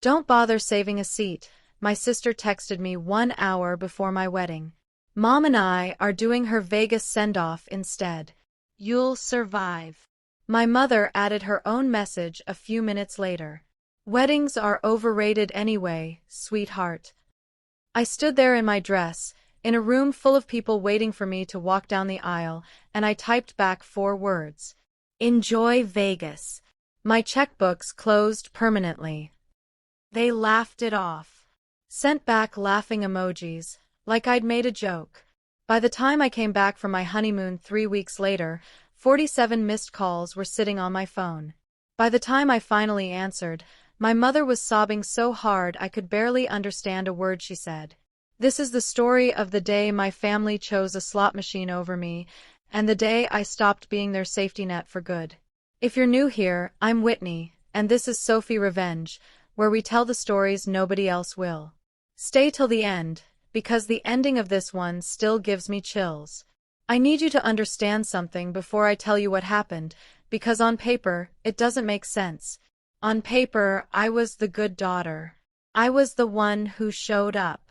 Don't bother saving a seat, my sister texted me 1 hour before my wedding. Mom and I are doing her Vegas send-off instead. You'll survive. My mother added her own message a few minutes later. Weddings are overrated anyway, sweetheart. I stood there in my dress, in a room full of people waiting for me to walk down the aisle, and I typed back 4 words. Enjoy Vegas. My checkbooks closed permanently. They laughed it off. Sent back laughing emojis, like I'd made a joke. By the time I came back from my honeymoon 3 weeks later, 47 missed calls were sitting on my phone. By the time I finally answered, my mother was sobbing so hard I could barely understand a word she said. This is the story of the day my family chose a slot machine over me, and the day I stopped being their safety net for good. If you're new here, I'm Whitney, and this is Sophie Revenge, where we tell the stories nobody else will. Stay till the end, because the ending of this one still gives me chills. I need you to understand something before I tell you what happened, because on paper, it doesn't make sense. On paper, I was the good daughter. I was the one who showed up.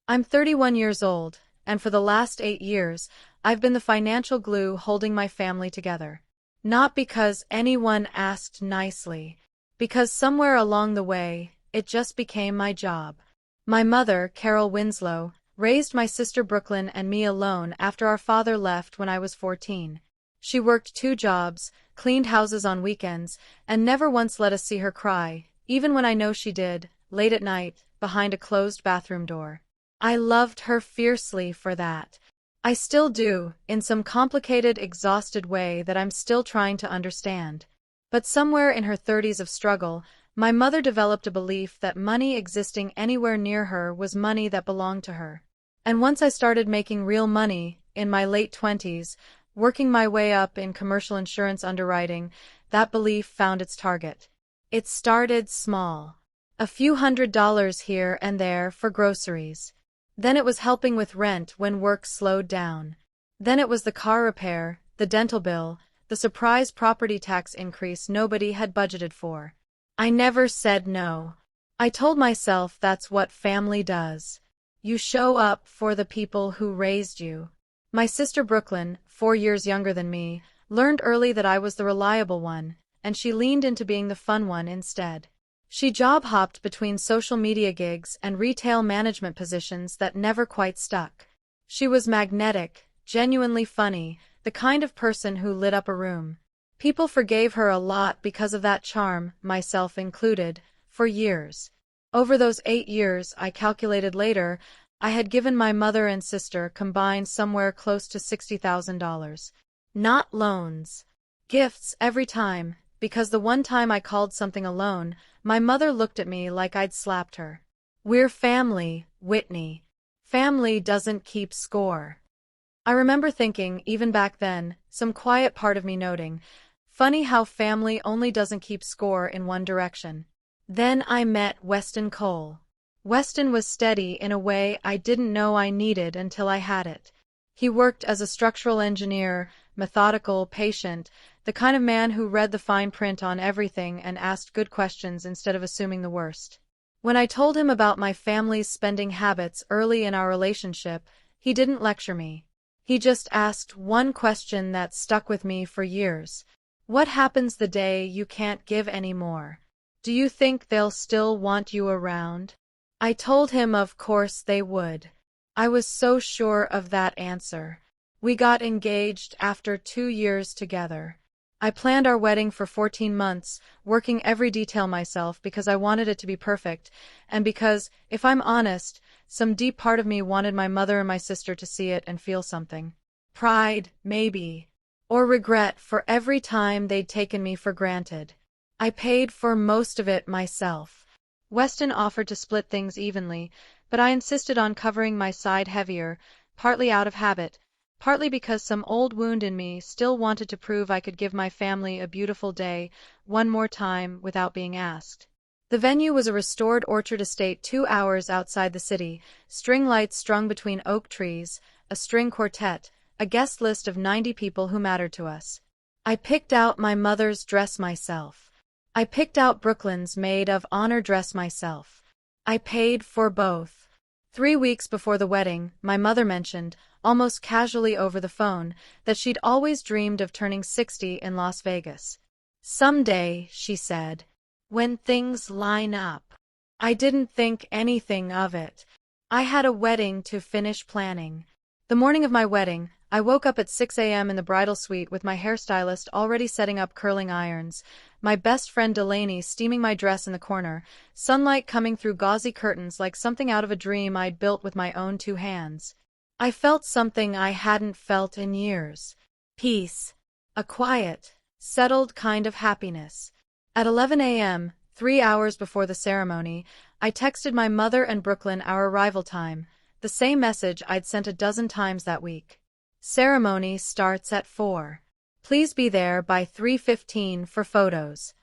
I'm 31 years old, and for the last 8 years, I've been the financial glue holding my family together. Not because anyone asked nicely, because somewhere along the way, it just became my job. My mother, Carol Winslow, raised my sister Brooklyn and me alone after our father left when I was 14. She worked 2 jobs, cleaned houses on weekends, and never once let us see her cry, even when I know she did, late at night, behind a closed bathroom door. I loved her fiercely for that. I still do, in some complicated, exhausted way that I'm still trying to understand. But somewhere in her 30s of struggle, my mother developed a belief that money existing anywhere near her was money that belonged to her. And once I started making real money, in my late 20s, working my way up in commercial insurance underwriting, that belief found its target. It started small. A few $100s here and there for groceries. Then it was helping with rent when work slowed down. Then it was the car repair, the dental bill, the surprise property tax increase nobody had budgeted for. I never said no. I told myself that's what family does. You show up for the people who raised you. My sister Brooklyn, 4 years younger than me, learned early that I was the reliable one, and she leaned into being the fun one instead. She job-hopped between social media gigs and retail management positions that never quite stuck. She was magnetic, genuinely funny, the kind of person who lit up a room. People forgave her a lot because of that charm, myself included, for years. Over those 8 years, I calculated later, I had given my mother and sister combined somewhere close to $60,000. Not loans. Gifts every time, because the one time I called something a loan, my mother looked at me like I'd slapped her. We're family, Whitney. Family doesn't keep score. I remember thinking, even back then, some quiet part of me noting, funny how family only doesn't keep score in one direction. Then I met Weston Cole. Weston was steady in a way I didn't know I needed until I had it. He worked as a structural engineer, methodical, patient, the kind of man who read the fine print on everything and asked good questions instead of assuming the worst. When I told him about my family's spending habits early in our relationship, he didn't lecture me. He just asked one question that stuck with me for years. What happens the day you can't give anymore? Do you think they'll still want you around? I told him of course they would. I was so sure of that answer. We got engaged after 2 years together. I planned our wedding for 14 months, working every detail myself because I wanted it to be perfect, and because, if I'm honest, some deep part of me wanted my mother and my sister to see it and feel something. Pride, maybe. Or regret for every time they'd taken me for granted. I paid for most of it myself. Weston offered to split things evenly, but I insisted on covering my side heavier, partly out of habit, partly because some old wound in me still wanted to prove I could give my family a beautiful day one more time without being asked. The venue was a restored orchard estate 2 hours outside the city, string lights strung between oak trees, a string quartet, a guest list of 90 people who mattered to us. I picked out my mother's dress myself. I picked out Brooklyn's maid of honor dress myself. I paid for both. 3 weeks before the wedding, my mother mentioned, almost casually over the phone, that she'd always dreamed of turning 60 in Las Vegas. Someday, she said, when things line up. I didn't think anything of it. I had a wedding to finish planning. The morning of my wedding, I woke up at 6 a.m. in the bridal suite with my hairstylist already setting up curling irons, my best friend Delaney steaming my dress in the corner, sunlight coming through gauzy curtains like something out of a dream I'd built with my own 2 hands. I felt something I hadn't felt in years. Peace. A quiet, settled kind of happiness. At 11 a.m., 3 hours before the ceremony, I texted my mother and Brooklyn our arrival time, the same message I'd sent a dozen times that week. Ceremony starts at 4. Please be there by 3:15 for photos.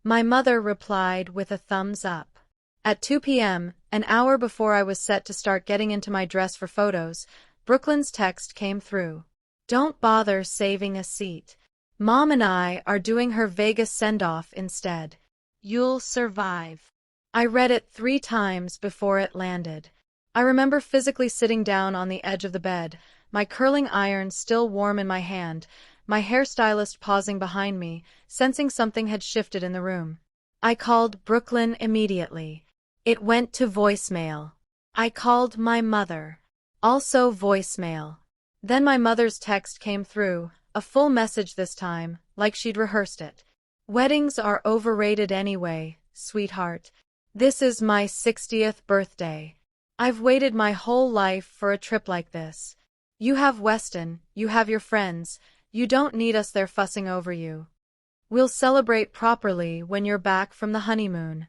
My mother replied with a thumbs up. At 2 p.m., an hour before I was set to start getting into my dress for photos, Brooklyn's text came through. Don't bother saving a seat. Mom and I are doing her Vegas send-off instead. You'll survive. I read it 3 times before it landed. I remember physically sitting down on the edge of the bed, my curling iron still warm in my hand, my hairstylist pausing behind me, sensing something had shifted in the room. I called Brooklyn immediately. It went to voicemail. I called my mother. Also voicemail. Then my mother's text came through, a full message this time, like she'd rehearsed it. Weddings are overrated anyway, sweetheart. This is my 60th birthday. I've waited my whole life for a trip like this. You have Weston, you have your friends, you don't need us there fussing over you. We'll celebrate properly when you're back from the honeymoon.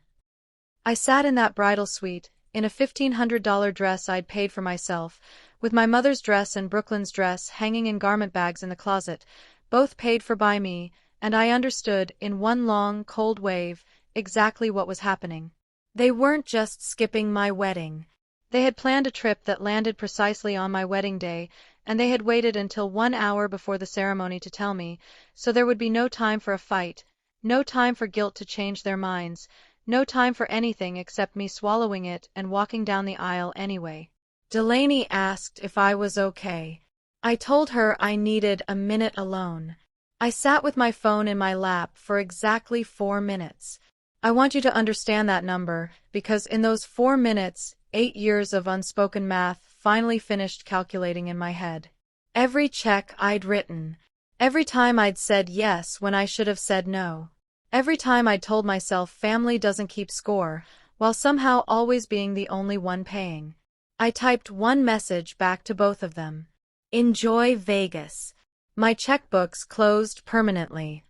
I sat in that bridal suite, in a $1,500 dress I'd paid for myself, with my mother's dress and Brooklyn's dress hanging in garment bags in the closet, both paid for by me, and I understood, in one long, cold wave, exactly what was happening. They weren't just skipping my wedding. They had planned a trip that landed precisely on my wedding day, and they had waited until 1 hour before the ceremony to tell me, so there would be no time for a fight, no time for guilt to change their minds, no time for anything except me swallowing it and walking down the aisle anyway. Delaney asked if I was okay. I told her I needed a minute alone. I sat with my phone in my lap for exactly 4 minutes. I want you to understand that number, because in those 4 minutes, 8 years of unspoken math finally finished calculating in my head. Every check I'd written. Every time I'd said yes when I should have said no. Every time I'd told myself family doesn't keep score, while somehow always being the only one paying. I typed one message back to both of them. Enjoy Vegas. My checkbooks closed permanently.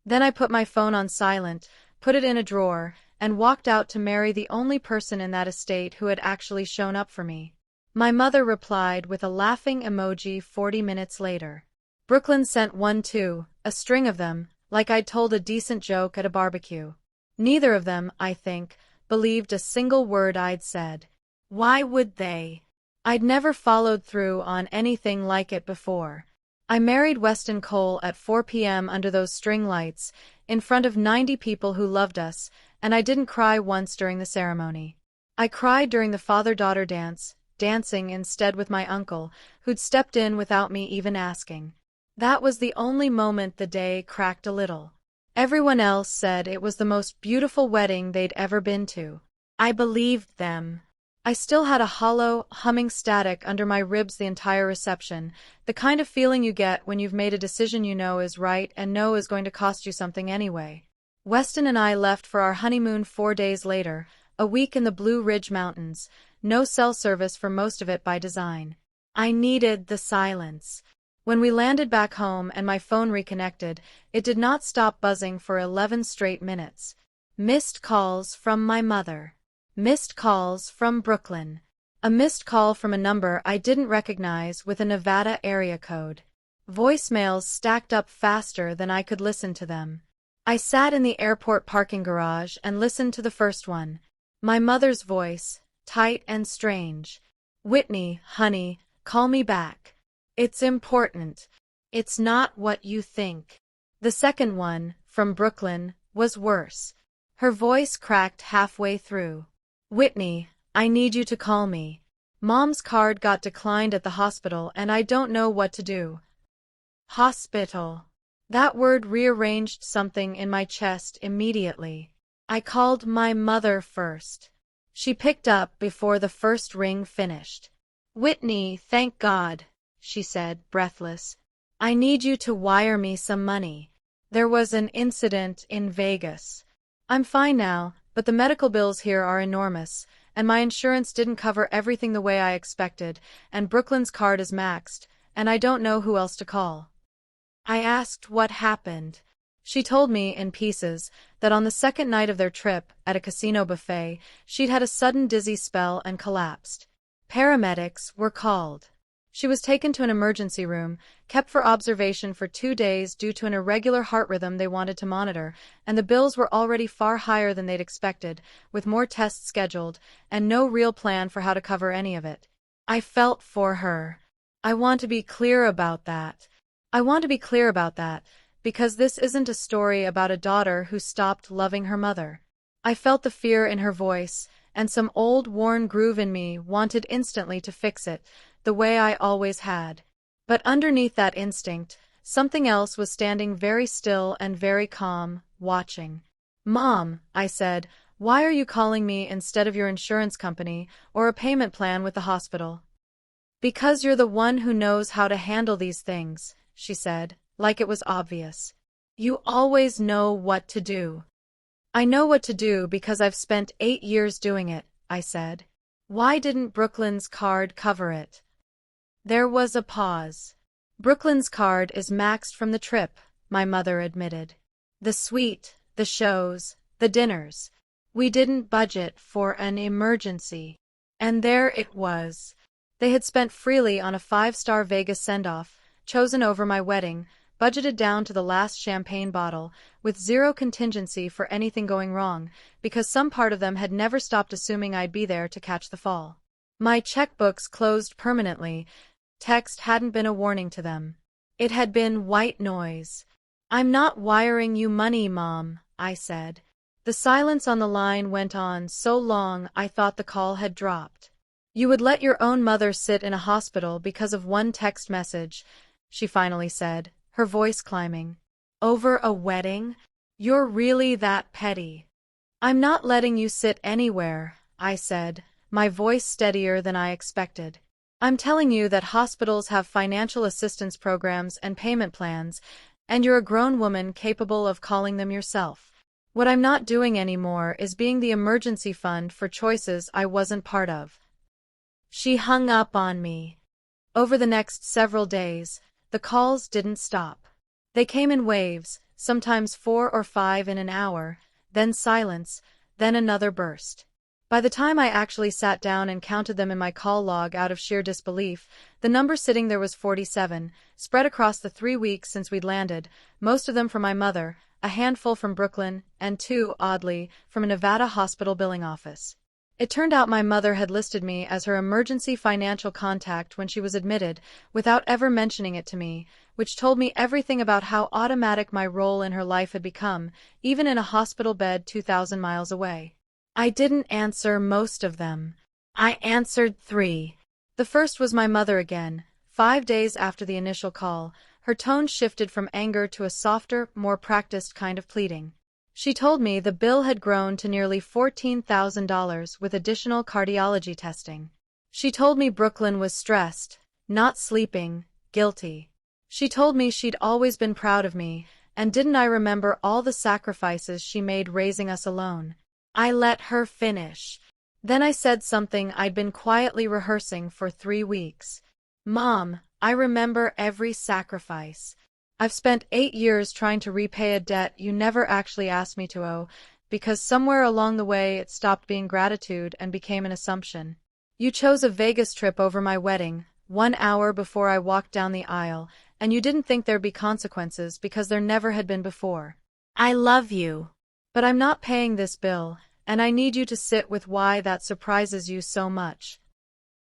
Then I put my phone on silent, put it in a drawer, and walked out to marry the only person in that estate who had actually shown up for me. My mother replied with a laughing emoji 40 minutes later. Brooklyn sent one too, a string of them, like I'd told a decent joke at a barbecue. Neither of them, I think, believed a single word I'd said. Why would they? I'd never followed through on anything like it before. I married Weston Cole at 4 p.m. under those string lights, in front of 90 people who loved us, and I didn't cry once during the ceremony. I cried during the father-daughter dance, dancing instead with my uncle, who'd stepped in without me even asking. That was the only moment the day cracked a little. Everyone else said it was the most beautiful wedding they'd ever been to. I believed them. I still had a hollow, humming static under my ribs the entire reception, the kind of feeling you get when you've made a decision you know is right and know is going to cost you something anyway. Weston and I left for our honeymoon 4 days later, a week in the Blue Ridge Mountains, no cell service for most of it by design. I needed the silence. When we landed back home and my phone reconnected, it did not stop buzzing for 11 straight minutes. Missed calls from my mother. Missed calls from Brooklyn. A missed call from a number I didn't recognize with a Nevada area code. Voicemails stacked up faster than I could listen to them. I sat in the airport parking garage and listened to the first one. My mother's voice, tight and strange. Whitney, honey, call me back. It's important. It's not what you think. The second one, from Brooklyn, was worse. Her voice cracked halfway through. Whitney, I need you to call me. Mom's card got declined at the hospital and I don't know what to do. Hospital. That word rearranged something in my chest immediately. I called my mother first. She picked up before the first ring finished. Whitney, thank God, she said, breathless. I need you to wire me some money. There was an incident in Vegas. I'm fine now, but the medical bills here are enormous, and my insurance didn't cover everything the way I expected, and Brooklyn's card is maxed, and I don't know who else to call. I asked what happened. She told me, in pieces, that on the second night of their trip, at a casino buffet, she'd had a sudden dizzy spell and collapsed. Paramedics were called. She was taken to an emergency room, kept for observation for 2 days due to an irregular heart rhythm they wanted to monitor, and the bills were already far higher than they'd expected, with more tests scheduled, and no real plan for how to cover any of it. I felt for her. I want to be clear about that. Because this isn't a story about a daughter who stopped loving her mother. I felt the fear in her voice, and some old worn groove in me wanted instantly to fix it, the way I always had. But underneath that instinct, something else was standing very still and very calm, watching. Mom, I said, why are you calling me instead of your insurance company or a payment plan with the hospital? Because you're the one who knows how to handle these things, she said, like it was obvious. You always know what to do. I know what to do because I've spent 8 years doing it, I said. Why didn't Brooklyn's card cover it? There was a pause. Brooklyn's card is maxed from the trip, my mother admitted. The suite, the shows, the dinners. We didn't budget for an emergency. And there it was. They had spent freely on a 5-star Vegas send-off, chosen over my wedding, budgeted down to the last champagne bottle, with zero contingency for anything going wrong, because some part of them had never stopped assuming I'd be there to catch the fall. My checkbooks closed permanently. Text hadn't been a warning to them. It had been white noise. I'm not wiring you money, Mom, I said. The silence on the line went on so long I thought the call had dropped. You would let your own mother sit in a hospital because of one text message, she finally said, her voice climbing. Over a wedding? You're really that petty. I'm not letting you sit anywhere, I said, my voice steadier than I expected. I'm telling you that hospitals have financial assistance programs and payment plans, and you're a grown woman capable of calling them yourself. What I'm not doing anymore is being the emergency fund for choices I wasn't part of. She hung up on me. Over the next several days, the calls didn't stop. They came in waves, sometimes 4 or 5 in an hour, then silence, then another burst. By the time I actually sat down and counted them in my call log out of sheer disbelief, the number sitting there was 47, spread across the 3 weeks since we'd landed, most of them from my mother, a handful from Brooklyn, and 2, oddly, from a Nevada hospital billing office. It turned out my mother had listed me as her emergency financial contact when she was admitted, without ever mentioning it to me, which told me everything about how automatic my role in her life had become, even in a hospital bed 2,000 miles away. I didn't answer most of them. I answered 3. The first was my mother again, 5 days after the initial call. Her tone shifted from anger to a softer, more practiced kind of pleading. She told me the bill had grown to nearly $14,000 with additional cardiology testing. She told me Brooklyn was stressed, not sleeping, guilty. She told me she'd always been proud of me, and didn't I remember all the sacrifices she made raising us alone. I let her finish. Then I said something I'd been quietly rehearsing for 3 weeks. Mom, I remember every sacrifice. I've spent 8 years trying to repay a debt you never actually asked me to owe, because somewhere along the way it stopped being gratitude and became an assumption. You chose a Vegas trip over my wedding, 1 hour before I walked down the aisle, and you didn't think there'd be consequences because there never had been before. I love you. But I'm not paying this bill, and I need you to sit with why that surprises you so much.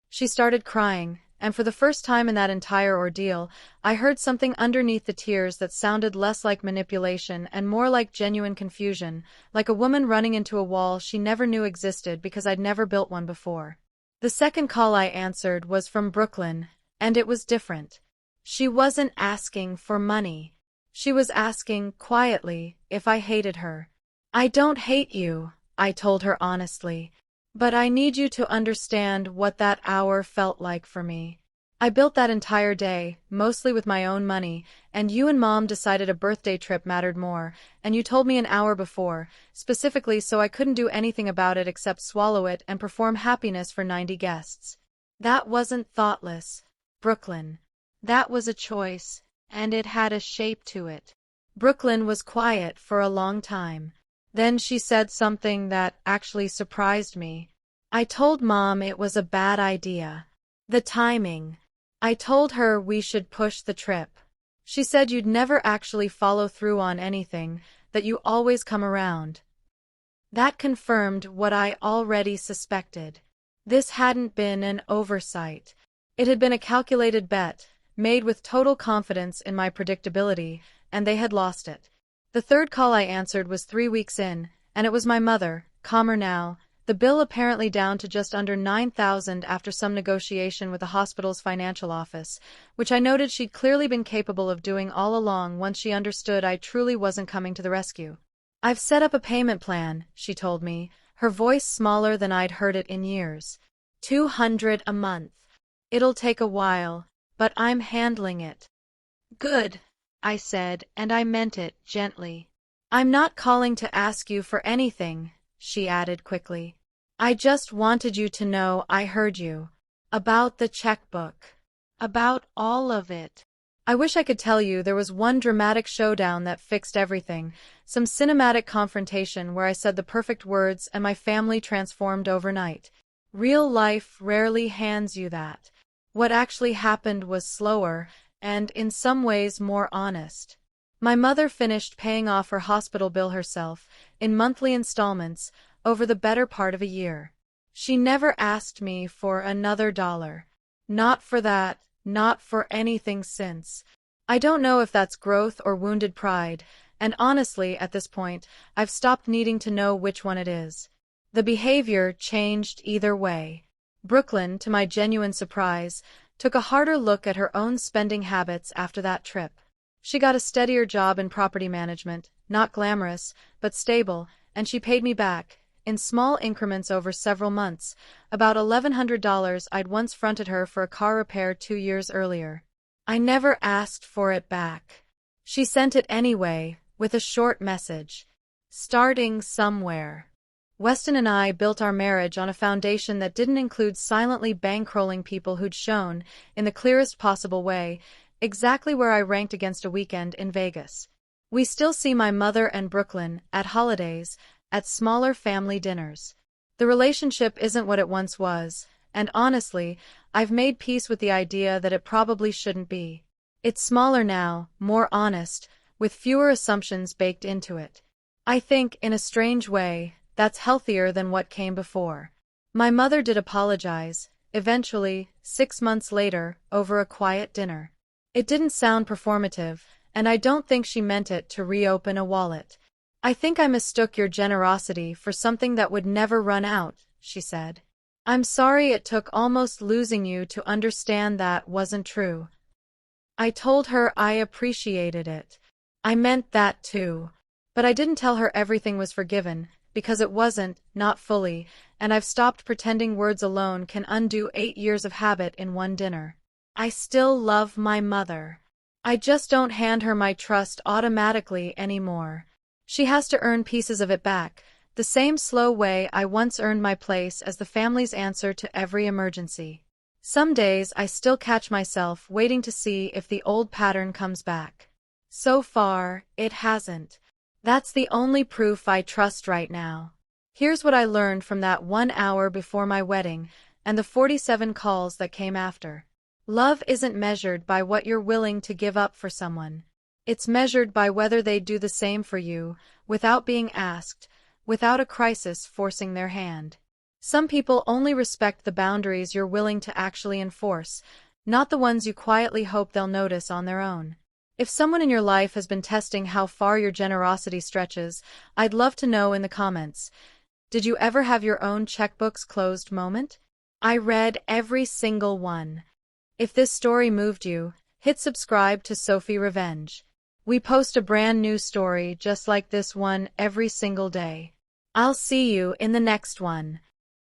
She started crying, and for the first time in that entire ordeal, I heard something underneath the tears that sounded less like manipulation and more like genuine confusion, like a woman running into a wall she never knew existed because I'd never built one before. The second call I answered was from Brooklyn, and it was different. She wasn't asking for money. She was asking, quietly, if I hated her. "I don't hate you," I told her honestly. "But I need you to understand what that hour felt like for me. I built that entire day, mostly with my own money, and you and Mom decided a birthday trip mattered more, and you told me an hour before, specifically so I couldn't do anything about it except swallow it and perform happiness for 90 guests. That wasn't thoughtless, Brooklyn. That was a choice, and it had a shape to it." Brooklyn was quiet for a long time. Then she said something that actually surprised me. "I told Mom it was a bad idea. The timing. I told her we should push the trip. She said you'd never actually follow through on anything, that you always come around." That confirmed what I already suspected. This hadn't been an oversight. It had been a calculated bet, made with total confidence in my predictability, and they had lost it. The third call I answered was 3 weeks in, and it was my mother, calmer now, the bill apparently down to just under $9,000 after some negotiation with the hospital's financial office, which I noted she'd clearly been capable of doing all along once she understood I truly wasn't coming to the rescue. "I've set up a payment plan," she told me, her voice smaller than I'd heard it in years. $200 a month. "It'll take a while, but I'm handling it." "Good," I said, and I meant it, gently. "I'm not calling to ask you for anything," she added quickly. "I just wanted you to know I heard you. About the checkbook. About all of it." I wish I could tell you there was one dramatic showdown that fixed everything, some cinematic confrontation where I said the perfect words and my family transformed overnight. Real life rarely hands you that. What actually happened was slower, and in some ways more honest. My mother finished paying off her hospital bill herself, in monthly installments, over the better part of a year. She never asked me for another dollar. Not for that, not for anything since. I don't know if that's growth or wounded pride, and honestly, at this point, I've stopped needing to know which one it is. The behavior changed either way. Brooklyn, to my genuine surprise, took a harder look at her own spending habits after that trip. She got a steadier job in property management, not glamorous, but stable, and she paid me back, in small increments over several months, about $1,100 I'd once fronted her for a car repair 2 years earlier. I never asked for it back. She sent it anyway, with a short message. "Starting somewhere." Weston and I built our marriage on a foundation that didn't include silently bankrolling people who'd shown, in the clearest possible way, exactly where I ranked against a weekend in Vegas. We still see my mother and Brooklyn, at holidays, at smaller family dinners. The relationship isn't what it once was, and honestly, I've made peace with the idea that it probably shouldn't be. It's smaller now, more honest, with fewer assumptions baked into it. I think, in a strange way, that's healthier than what came before. My mother did apologize, eventually, 6 months later, over a quiet dinner. It didn't sound performative, and I don't think she meant it to reopen a wallet. "I think I mistook your generosity for something that would never run out," she said. "I'm sorry it took almost losing you to understand that wasn't true." I told her I appreciated it. I meant that too. But I didn't tell her everything was forgiven, because it wasn't, not fully, and I've stopped pretending words alone can undo 8 years of habit in one dinner. I still love my mother. I just don't hand her my trust automatically anymore. She has to earn pieces of it back, the same slow way I once earned my place as the family's answer to every emergency. Some days I still catch myself waiting to see if the old pattern comes back. So far, it hasn't. That's the only proof I trust right now. Here's what I learned from that 1 hour before my wedding, and the 47 calls that came after. Love isn't measured by what you're willing to give up for someone. It's measured by whether they do the same for you, without being asked, without a crisis forcing their hand. Some people only respect the boundaries you're willing to actually enforce, not the ones you quietly hope they'll notice on their own. If someone in your life has been testing how far your generosity stretches, I'd love to know in the comments. Did you ever have your own checkbooks closed moment? I read every single one. If this story moved you, hit subscribe to Sophie Revenge. We post a brand new story just like this one every single day. I'll see you in the next one.